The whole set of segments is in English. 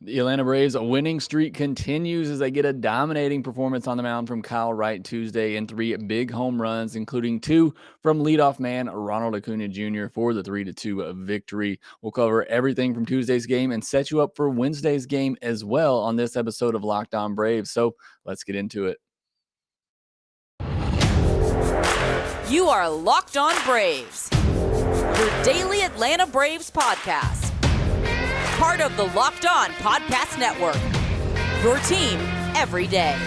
The Atlanta Braves winning streak continues as they get a dominating performance on the mound from Kyle Wright Tuesday and three big home runs, including two from leadoff man Ronald Acuna Jr. for the 3-2 victory. We'll cover everything from Tuesday's game and set you up for Wednesday's game as well on this episode of Lockedon Braves. So let's get into it. You are Locked On Braves, your daily Atlanta Braves podcast. Part of the Locked On Podcast Network, your team every day.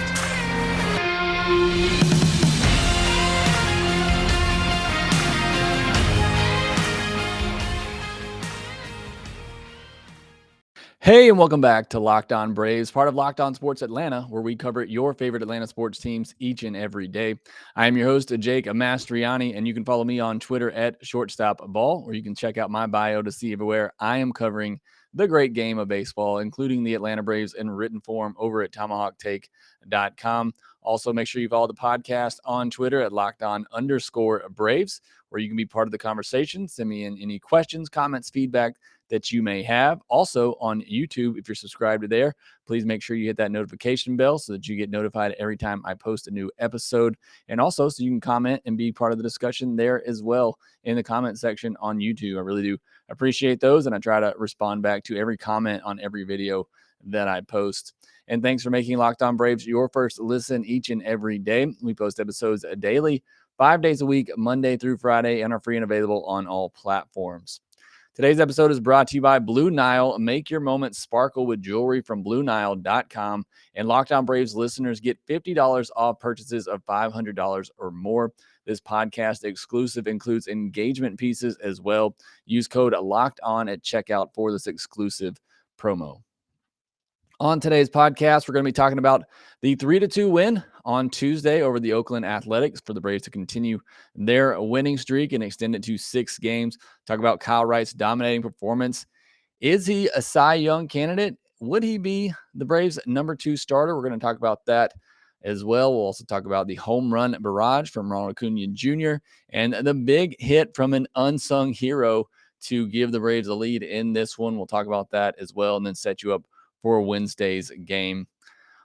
Hey, and welcome back to Locked On Braves, part of Locked On Sports Atlanta, where we cover your favorite Atlanta sports teams each and every day. I am your host, Jake Mastroianni, and you can follow me on Twitter at shortstopball, or you can check out my bio to see everywhere I am covering the great game of baseball, including the Atlanta Braves in written form over at tomahawktake.com. Also, make sure you follow the podcast on Twitter at LockedOn_Braves, where you can be part of the conversation. Send me in any questions, comments, feedback that you may have. Also on YouTube, if you're subscribed to there, please make sure you hit that notification bell so that you get notified every time I post a new episode. And also so you can comment and be part of the discussion there as well in the comment section on YouTube. I really do appreciate those, and I try to respond back to every comment on every video that I post. And thanks for making Locked On Braves your first listen each and every day. We post episodes daily, 5 days a week, Monday through Friday, and are free and available on all platforms. Today's episode is brought to you by Blue Nile. Make your moments sparkle with jewelry from BlueNile.com. And Locked On Braves listeners get $50 off purchases of $500 or more. This podcast exclusive includes engagement pieces as well. Use code LOCKEDON at checkout for this exclusive promo. On today's podcast, we're going to be talking about the 3-2 win on Tuesday over the Oakland Athletics for the Braves to continue their winning streak and extend it to 6 games. Talk about Kyle Wright's dominating performance. Is he a Cy Young candidate? Would he be the Braves' number 2 starter? We're going to talk about that as well. We'll also talk about the home run barrage from Ronald Acuna Jr. and the big hit from an unsung hero to give the Braves a lead in this one. We'll talk about that as well and then set you up for Wednesday's game.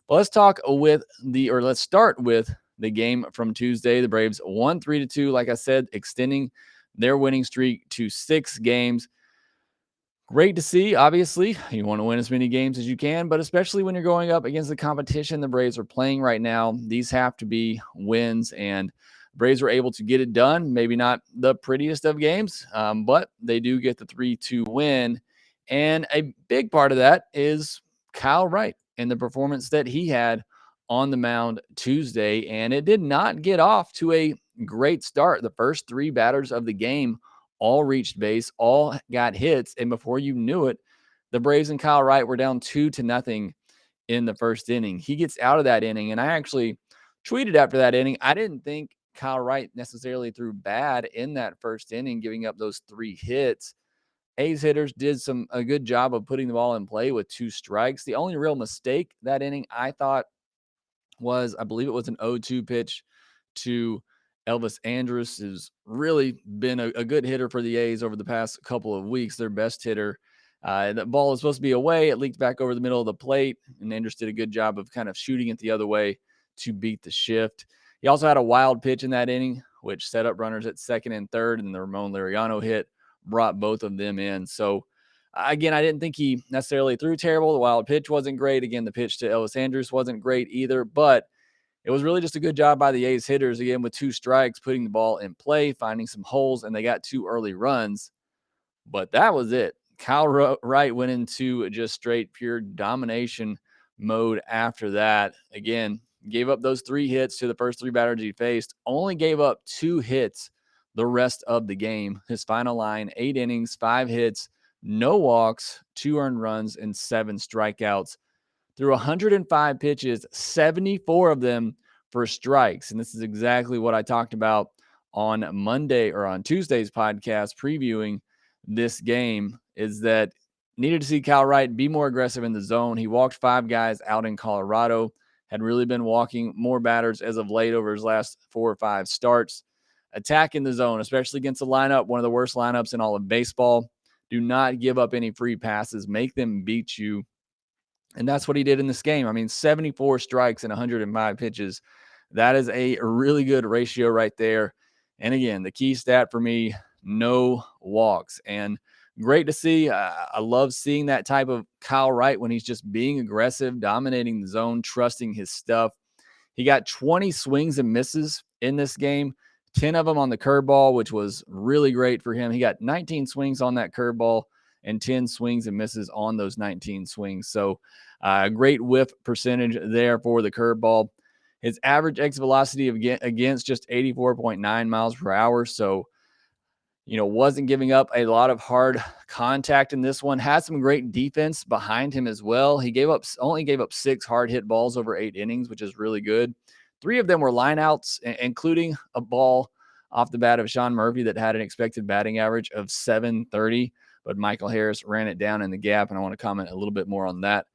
But let's start with the game from Tuesday. The Braves won 3-2, like I said, extending their winning streak to 6 games. Great to see. Obviously, you want to win as many games as you can, but especially when you're going up against the competition the Braves are playing right now, these have to be wins, and the Braves were able to get it done. Maybe not the prettiest of games, but they do get the 3-2 win. And a big part of that is Kyle Wright and the performance that he had on the mound Tuesday. And it did not get off to a great start. The first 3 batters of the game all reached base, all got hits. And before you knew it, the Braves and Kyle Wright were down 2-0 in the first inning. He gets out of that inning. And I actually tweeted after that inning, I didn't think Kyle Wright necessarily threw bad in that first inning, giving up those 3 hits. A's hitters did a good job of putting the ball in play with 2 strikes. The only real mistake that inning, I thought, was, I believe it was an 0-2 pitch to Elvis Andrus, who's really been a good hitter for the A's over the past couple of weeks, their best hitter. The ball was supposed to be away. It leaked back over the middle of the plate, and Andrus did a good job of kind of shooting it the other way to beat the shift. He also had a wild pitch in that inning, which set up runners at second and third, and the Ramon Laureano hit brought both of them in. So, again, I didn't think he necessarily threw terrible. The wild pitch wasn't great. Again, the pitch to Elvis Andrus wasn't great either, but it was really just a good job by the A's hitters, again, with 2 strikes, putting the ball in play, finding some holes, and they got 2 early runs. But that was it. Kyle Wright went into just straight pure domination mode after that. Again, gave up those 3 hits to the first 3 batters he faced, only gave up 2 hits the rest of the game. His final line, 8 innings, 5 hits, no walks, 2 earned runs, and 7 strikeouts. Through 105 pitches, 74 of them for strikes. And this is exactly what I talked about on Monday or on Tuesday's podcast previewing this game, is that needed to see Kyle Wright be more aggressive in the zone. He walked 5 guys out in Colorado, had really been walking more batters as of late over his last 4 or 5 starts. Attack in the zone, especially against a lineup, one of the worst lineups in all of baseball. Do not give up any free passes. Make them beat you. And that's what he did in this game. I mean, 74 strikes and 105 pitches. That is a really good ratio right there. And again, the key stat for me, no walks. And great to see. I love seeing that type of Kyle Wright when he's just being aggressive, dominating the zone, trusting his stuff. He got 20 swings and misses in this game, 10 of them on the curveball, which was really great for him. He got 19 swings on that curveball and 10 swings and misses on those 19 swings. So, great whiff percentage there for the curveball. His average exit velocity against just 84.9 miles per hour. So, wasn't giving up a lot of hard contact in this one. Had some great defense behind him as well. He only gave up 6 hard hit balls over 8 innings, which is really good. 3 of them were lineouts, including a ball off the bat of Sean Murphy that had an expected batting average of 730, but Michael Harris ran it down in the gap, and I want to comment a little bit more on that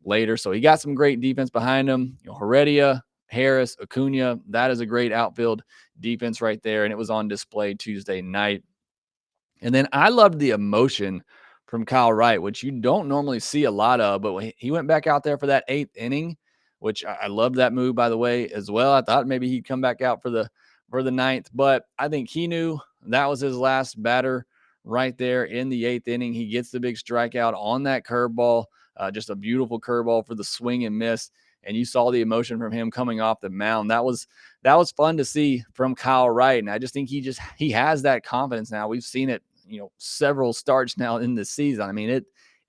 later. So he got some great defense behind him. Heredia, Harris, Acuna, that is a great outfield defense right there, and it was on display Tuesday night. And then I loved the emotion from Kyle Wright, which you don't normally see a lot of, but he went back out there for that 8th inning, which I loved that move, by the way, as well. I thought maybe he'd come back out for the ninth, but I think he knew that was his last batter right there in the 8th inning. He gets the big strikeout on that curveball, just a beautiful curveball for the swing and miss. And you saw the emotion from him coming off the mound. That was fun to see from Kyle Wright. And I just think he has that confidence now. We've seen it, several starts now in this season. I mean,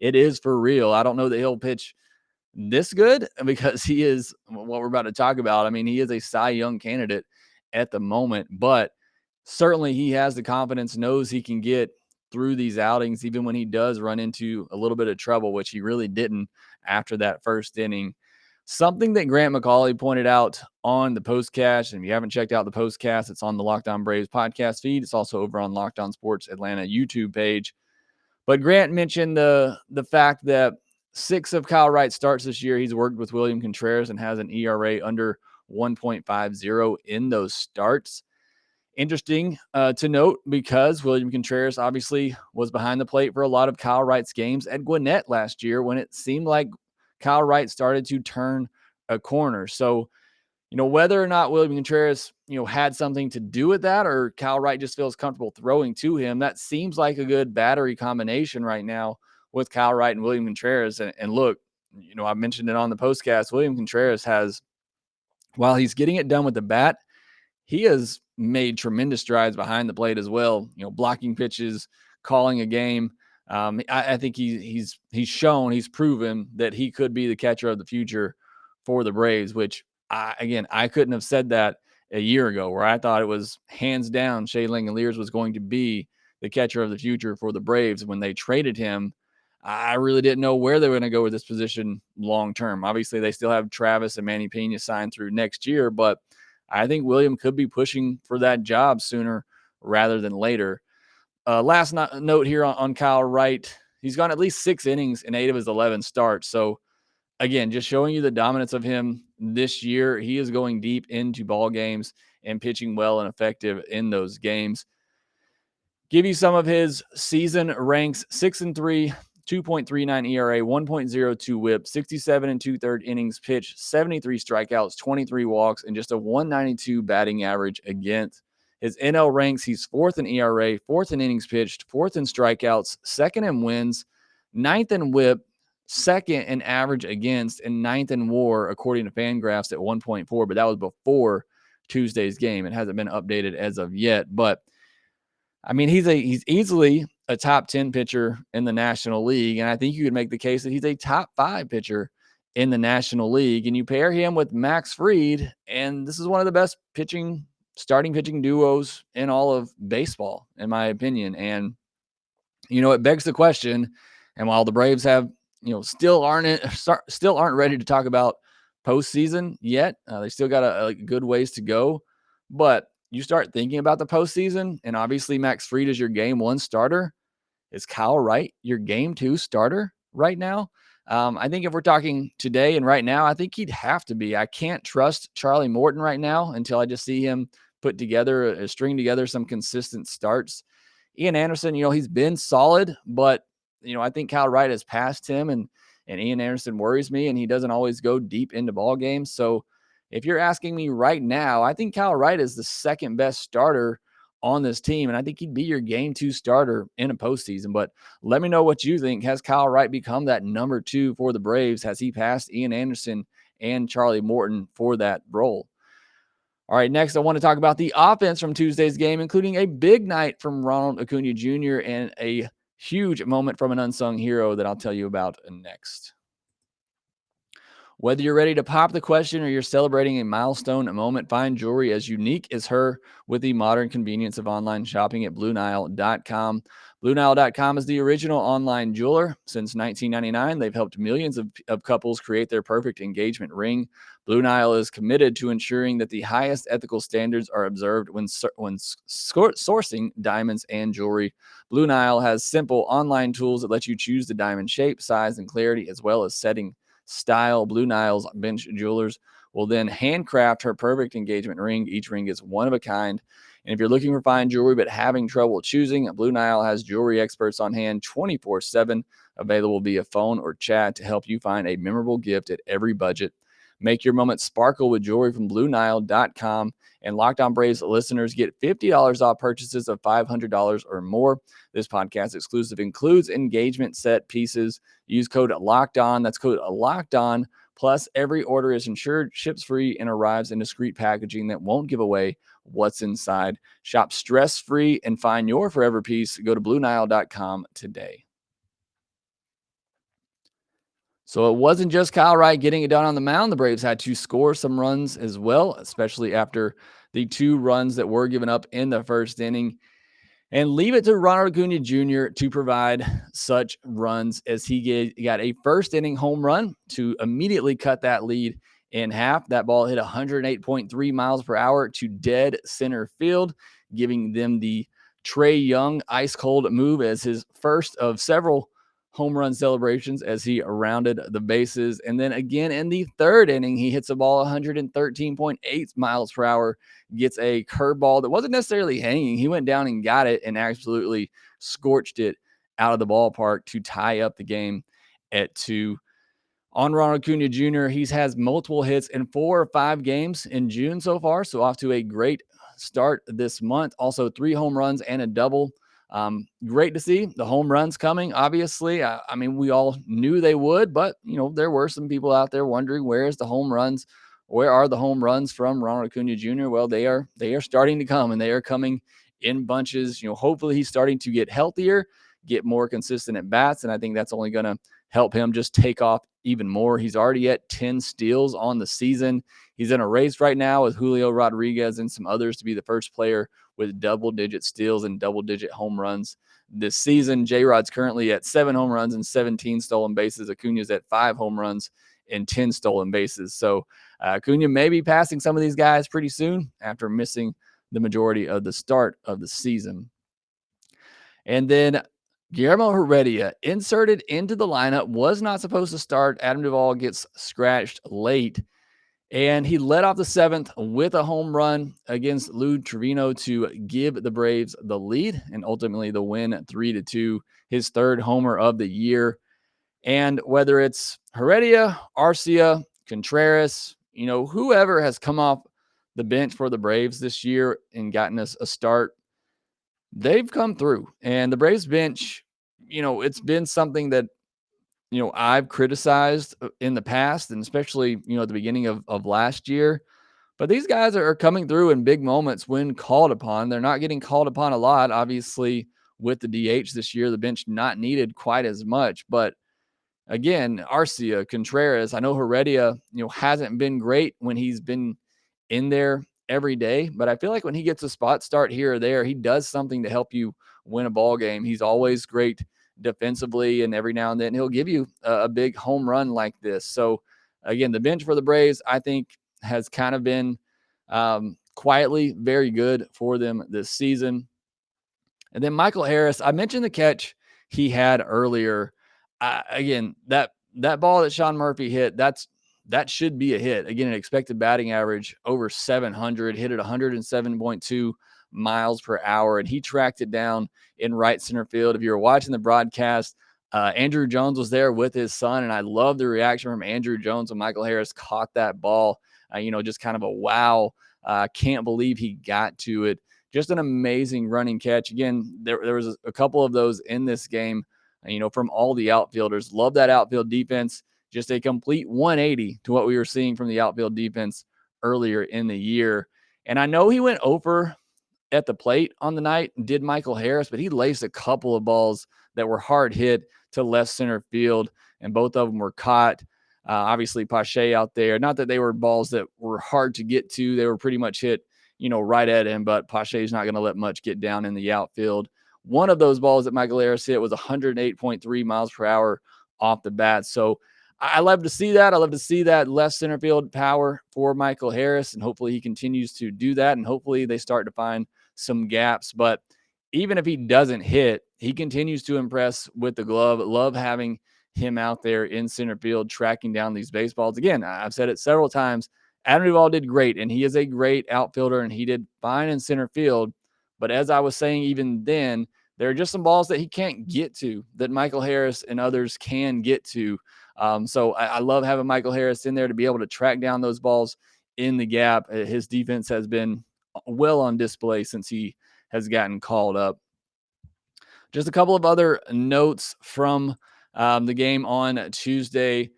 it is for real. I don't know that he'll pitch this good because he is what we're about to talk about. I mean, he is a Cy Young candidate at the moment, but certainly he has the confidence, knows he can get through these outings, even when he does run into a little bit of trouble, which he really didn't after that first inning. Something that Grant McCauley pointed out on the postcast, and if you haven't checked out the postcast, it's on the Lockedon Braves podcast feed. It's also over on Lockedon Sports Atlanta YouTube page. But Grant mentioned the fact that 6 of Kyle Wright's starts this year, he's worked with William Contreras and has an ERA under 1.50 in those starts. Interesting to note because William Contreras obviously was behind the plate for a lot of Kyle Wright's games at Gwinnett last year when it seemed like Kyle Wright started to turn a corner. So, whether or not William Contreras, had something to do with that or Kyle Wright just feels comfortable throwing to him, that seems like a good battery combination right now with Kyle Wright and William Contreras. And look, I mentioned it on the postcast, William Contreras has, while he's getting it done with the bat, he has made tremendous strides behind the plate as well, blocking pitches, calling a game. I think he's shown, he's proven that he could be the catcher of the future for the Braves, which I couldn't have said that a year ago, where I thought it was hands down Shea Langeliers was going to be the catcher of the future for the Braves. When they traded him, I really didn't know where they were going to go with this position long term. Obviously, they still have Travis and Manny Pena signed through next year, but I think William could be pushing for that job sooner rather than later. Last note here on Kyle Wright. He's gone at least 6 innings in 8 of his 11 starts. So, again, just showing you the dominance of him this year. He is going deep into ball games and pitching well and effective in those games. Give you some of his season ranks: 6-3, 2.39 ERA, 1.02 WHIP, 67 2/3 innings pitched, 73 strikeouts, 23 walks, and just a 192 batting average against. His NL ranks: he's 4th in ERA, 4th in innings pitched, 4th in strikeouts, 2nd in wins, 9th in WHIP, 2nd in average against, and 9th in WAR, according to Fangraphs, at 1.4. But that was before Tuesday's game. It hasn't been updated as of yet. But I mean, he's easily a top 10 pitcher in the National League. And I think you could make the case that he's a top 5 pitcher in the National League. And you pair him with Max Fried, and this is one of the best starting pitching duos in all of baseball, in my opinion. And, it begs the question. And while the Braves have, still aren't ready to talk about postseason yet, they still got a good ways to go. But you start thinking about the postseason, and obviously Max Fried is your game 1 starter. Is Kyle Wright your game 2 starter right now? I think if we're talking today and right now, I think he'd have to be. I can't trust Charlie Morton right now until I just see him string together some consistent starts. Ian Anderson, he's been solid, but I think Kyle Wright has passed him, and and Ian Anderson worries me, and he doesn't always go deep into ball games. So if you're asking me right now, I think Kyle Wright is the second best starter on this team, and I think he'd be your game 2 starter in a postseason. But let me know what you think. Has Kyle Wright become that number 2 for the Braves? Has he passed Ian Anderson and Charlie Morton for that role? All right, next I want to talk about the offense from Tuesday's game, including a big night from Ronald Acuna Jr. and a huge moment from an unsung hero that I'll tell you about next. Whether you're ready to pop the question or you're celebrating a milestone, a moment, find jewelry as unique as her with the modern convenience of online shopping at BlueNile.com. BlueNile.com is the original online jeweler. Since 1999, they've helped millions of couples create their perfect engagement ring. Blue Nile is committed to ensuring that the highest ethical standards are observed when sourcing diamonds and jewelry. Blue Nile has simple online tools that let you choose the diamond shape, size, and clarity, as well as setting style. Blue Nile's bench jewelers will then handcraft her perfect engagement ring. Each ring is one of a kind. And if you're looking for fine jewelry but having trouble choosing, Blue Nile has jewelry experts on hand 24/7, available via phone or chat to help you find a memorable gift at every budget. Make your moment sparkle with jewelry from BlueNile.com. And Locked On Braves listeners get $50 off purchases of $500 or more. This podcast exclusive includes engagement set pieces. Use code LOCKEDON. That's code LOCKEDON. Plus, every order is insured, ships free, and arrives in discreet packaging that won't give away what's inside. Shop stress-free and find your forever piece. Go to BlueNile.com today. So it wasn't just Kyle Wright getting it done on the mound. The Braves had to score some runs as well, especially after the 2 runs that were given up in the first inning. And leave it to Ronald Acuna Jr. to provide such runs as he got a first inning home run to immediately cut that lead in half. That ball hit 108.3 miles per hour to dead center field, giving them the Trae Young ice cold move as his first of several home run celebrations as he rounded the bases. And then again in the third inning, he hits a ball 113.8 miles per hour, gets a curveball that wasn't necessarily hanging. He went down and got it and absolutely scorched it out of the ballpark to tie up the game at 2. On Ronald Acuna Jr., he's has multiple hits in 4 or 5 games in June so far, so off to a great start this month. Also 3 home runs and a double. Great to see the home runs coming. Obviously, I mean, we all knew they would, but there were some people out there wondering where are the home runs from Ronald Acuna Jr. Well, they are starting to come, and they are coming in bunches. Hopefully he's starting to get healthier, get more consistent at bats, and I think that's only going to help him just take off even more. He's already at 10 steals on the season. He's in a race right now with Julio Rodriguez and some others to be the first player with double-digit steals and double-digit home runs this season. J-Rod's currently at 7 home runs and 17 stolen bases. Acuna's at 5 home runs and 10 stolen bases. So Acuna may be passing some of these guys pretty soon after missing the majority of the start of the season. And then Guillermo Heredia inserted into the lineup, was not supposed to start. Adam Duvall gets scratched late, and he led off the 7th with a home run against Lou Trevino to give the Braves the lead and ultimately the win 3-2, his 3rd homer of the year. And whether it's Heredia, Arcia, Contreras, whoever has come off the bench for the Braves this year and gotten us a start, they've come through. And the Braves bench, it's been something that, I've criticized in the past, and especially, at the beginning of last year. But these guys are coming through in big moments when called upon. They're not getting called upon a lot. Obviously, with the DH this year, the bench not needed quite as much. But again, Arcia, Contreras, I know Heredia, hasn't been great when he's been in there every day, but I feel like when he gets a spot start here or there, he does something to help you win a ball game. He's always great defensively, and every now and then he'll give you a big home run like this. So again, the bench for the Braves, I think, has kind of been quietly very good for them this season. And then Michael Harris, I mentioned the catch he had earlier. Again, that ball that Sean Murphy hit, that should be a hit. Again, an expected batting average over 700, hit at 107.2 miles per hour, and he tracked it down in right center field. If you were watching the broadcast, Andrew Jones was there with his son, and I love the reaction from Andrew Jones when Michael Harris caught that ball. Just kind of a wow. Can't believe he got to it. Just an amazing running catch. Again, there was a couple of those in this game, from all the outfielders. Love that outfield defense. Just a complete 180 to what we were seeing from the outfield defense earlier in the year. And I know he went over at the plate on the night, did Michael Harris, but he laced a couple of balls that were hard hit to left center field, and both of them were caught. Obviously, Pache out there, not that they were balls that were hard to get to. They were pretty much hit, right at him, but Pache's not going to let much get down in the outfield. One of those balls that Michael Harris hit was 108.3 miles per hour off the bat. So I love to see that. I love to see that left center field power for Michael Harris, and hopefully he continues to do that, and hopefully they start to find some gaps. But even if he doesn't hit, he continues to impress with the glove. Love having him out there in center field tracking down these baseballs. Again, I've said it several times. Adam Duvall did great, and he is a great outfielder, and he did fine in center field. But as I was saying, even then, there are just some balls that he can't get to that Michael Harris and others can get to. So I love having Michael Harris in there to be able to track down those balls in the gap. His defense has been well on display since he has gotten called up. Just a couple of other notes from the game on Tuesday.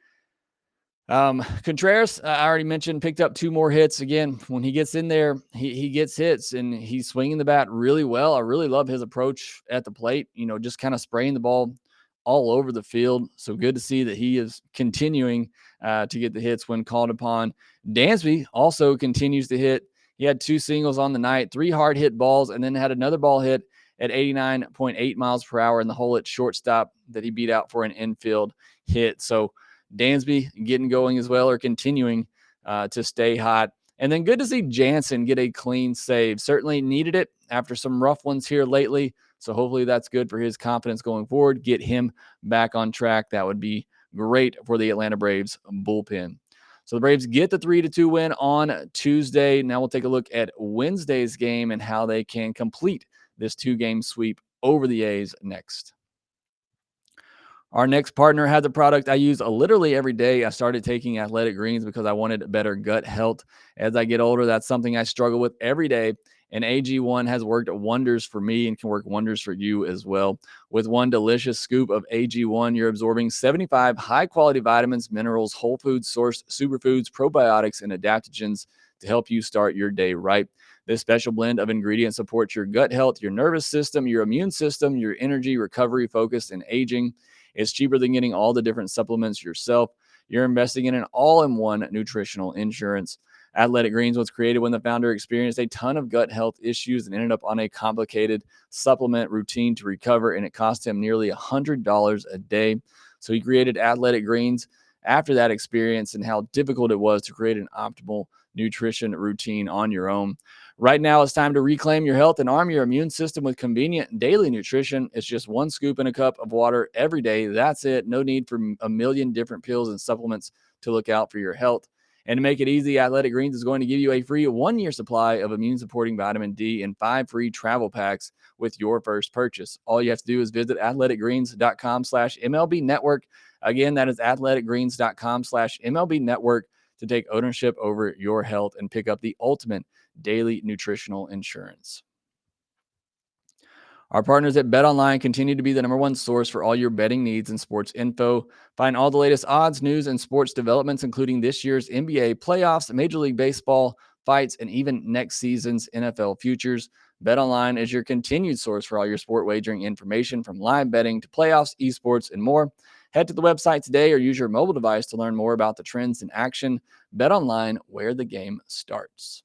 Contreras, I already mentioned, picked up 2 more hits. Again, when he gets in there, he gets hits, and he's swinging the bat really well. I really love his approach at the plate, just kind of spraying the ball all over the field. So good to see that he is continuing to get the hits when called upon. Dansby also continues to hit. He had 2 singles on the night, 3 hard hit balls, and then had another ball hit at 89.8 miles per hour in the hole at shortstop that he beat out for an infield hit. So Dansby getting going as well, or continuing to stay hot. And then good to see Jansen get a clean save. Certainly needed it after some rough ones here lately. So hopefully that's good for his confidence going forward. Get him back on track. That would be great for the Atlanta Braves bullpen. So the Braves get the 3-2 win on Tuesday. Now we'll take a look at Wednesday's game and how they can complete this 2-game sweep over the A's next. Our next partner has a product I use literally every day. I started taking Athletic Greens because I wanted better gut health. As I get older, that's something I struggle with every day. And AG1 has worked wonders for me and can work wonders for you as well. With one delicious scoop of AG1, you're absorbing 75 high-quality vitamins, minerals, whole food sourced superfoods, probiotics, and adaptogens to help you start your day right. This special blend of ingredients supports your gut health, your nervous system, your immune system, your energy, recovery, focus, and aging. It's cheaper than getting all the different supplements yourself. You're investing in an all-in-one nutritional insurance. Athletic Greens was created when the founder experienced a ton of gut health issues and ended up on a complicated supplement routine to recover, and it cost him nearly $100 a day. So he created Athletic Greens after that experience and how difficult it was to create an optimal nutrition routine on your own. Right now, it's time to reclaim your health and arm your immune system with convenient daily nutrition. It's just 1 scoop in a cup of water every day. That's it. No need for a million different pills and supplements to look out for your health. And to make it easy, Athletic Greens is going to give you a free 1-year supply of immune-supporting vitamin D and 5 free travel packs with your first purchase. All you have to do is visit athleticgreens.com/MLB Network. Again, that is athleticgreens.com/MLB Network to take ownership over your health and pick up the ultimate daily nutritional insurance. Our partners at BetOnline continue to be the #1 source for all your betting needs and sports info. Find all the latest odds, news, and sports developments, including this year's NBA playoffs, Major League Baseball, fights, and even next season's NFL futures. BetOnline is your continued source for all your sport wagering information, from live betting to playoffs, esports, and more. Head to the website today or use your mobile device to learn more about the trends in action. BetOnline, where the game starts.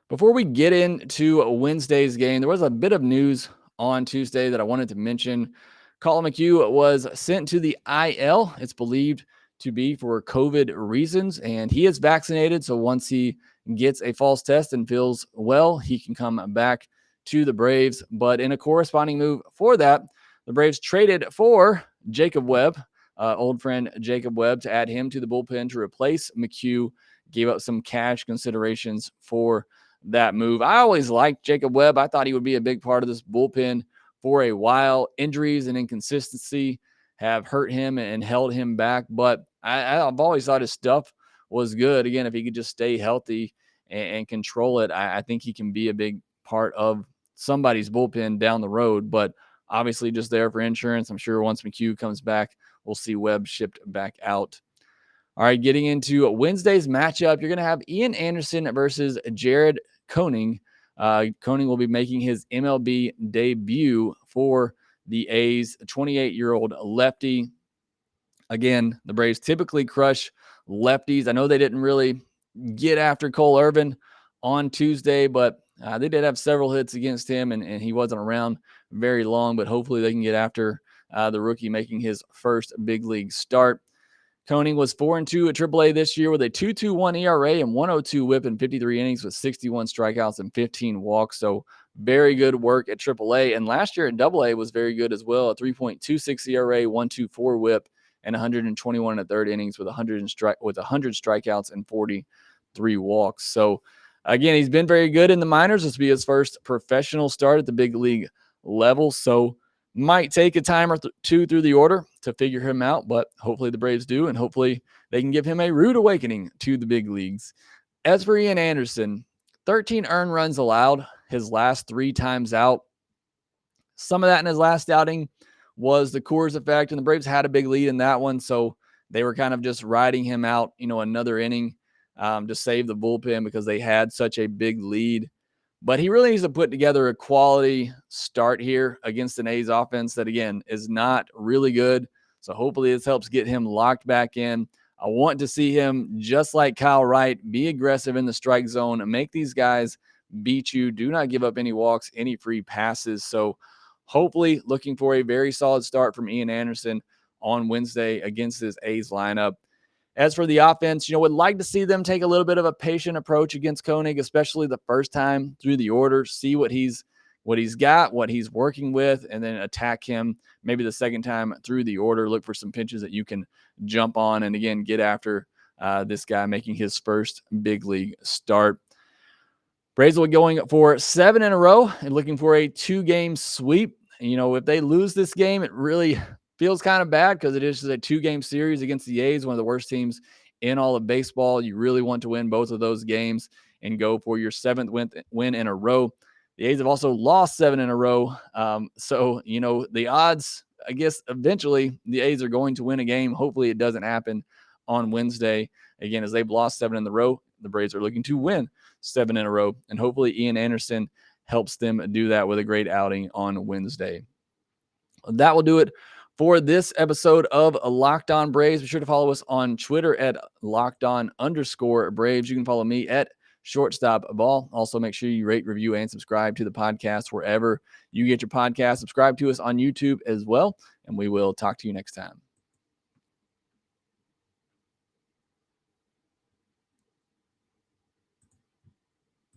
Before we get into Wednesday's game, there was a bit of news on Tuesday that I wanted to mention. Colin McHugh was sent to the IL. It's believed to be for COVID reasons, and he is vaccinated. So once he gets a false test and feels well, he can come back to the Braves. But in a corresponding move for that, the Braves traded for Jacob Webb, old friend Jacob Webb, to add him to the bullpen to replace McHugh. Gave up some cash considerations for that move. I always liked Jacob Webb. I thought he would be a big part of this bullpen for a while. Injuries and inconsistency have hurt him and held him back, but I've always thought his stuff was good. Again, if he could just stay healthy and control it, I think he can be a big part of somebody's bullpen down the road, but obviously just there for insurance. I'm sure once McHugh comes back, we'll see Webb shipped back out. All right, getting into Wednesday's matchup, you're going to have Ian Anderson versus Jared Koenig. Koenig will be making his MLB debut for the A's, a 28-year-old lefty. Again, the Braves typically crush lefties. I know they didn't really get after Cole Irvin on Tuesday, but they did have several hits against him, and he wasn't around very long, but hopefully they can get after the rookie making his first big league start. Koenig was 4-2 at AAA this year with a 2.21 ERA and 102 WHIP in 53 innings with 61 strikeouts and 15 walks. So very good work at AAA. And last year at AA was very good as well. A 3.26 ERA, 1.24 WHIP, and 121 in the third innings with 100 strikeouts and 43 walks. So again, he's been very good in the minors. This will be his first professional start at the big league level. So might take a time or two through the order to figure him out, but hopefully the Braves do, and hopefully they can give him a rude awakening to the big leagues. As for Ian Anderson, 13 earned runs allowed his last 3 times out. Some of that in his last outing was the Coors effect, and the Braves had a big lead in that one, so they were kind of just riding him out, another inning to save the bullpen because they had such a big lead. But he really needs to put together a quality start here against an A's offense that, again, is not really good. So hopefully this helps get him locked back in. I want to see him, just like Kyle Wright, be aggressive in the strike zone and make these guys beat you. Do not give up any walks, any free passes. So hopefully looking for a very solid start from Ian Anderson on Wednesday against this A's lineup. As for the offense, would like to see them take a little bit of a patient approach against Koenig, especially the first time through the order, see what he's got, what he's working with, and then attack him maybe the second time through the order. Look for some pitches that you can jump on and, again, get after this guy making his first big league start. Braves will be going for 7 in a row and looking for a 2-game sweep. If they lose this game, it really feels kind of bad because it is a 2-game series against the A's, one of the worst teams in all of baseball. You really want to win both of those games and go for your 7th win in a row. The A's have also lost 7 in a row. So, the odds, I guess, eventually the A's are going to win a game. Hopefully it doesn't happen on Wednesday. Again, as they've lost 7 in a row, the Braves are looking to win 7 in a row. And hopefully Ian Anderson helps them do that with a great outing on Wednesday. That will do it for this episode of Locked On Braves. Be sure to follow us on Twitter at LockedOn_Braves. You can follow me at ShortstopBall. Also, make sure you rate, review, and subscribe to the podcast wherever you get your podcast. Subscribe to us on YouTube as well, and we will talk to you next time.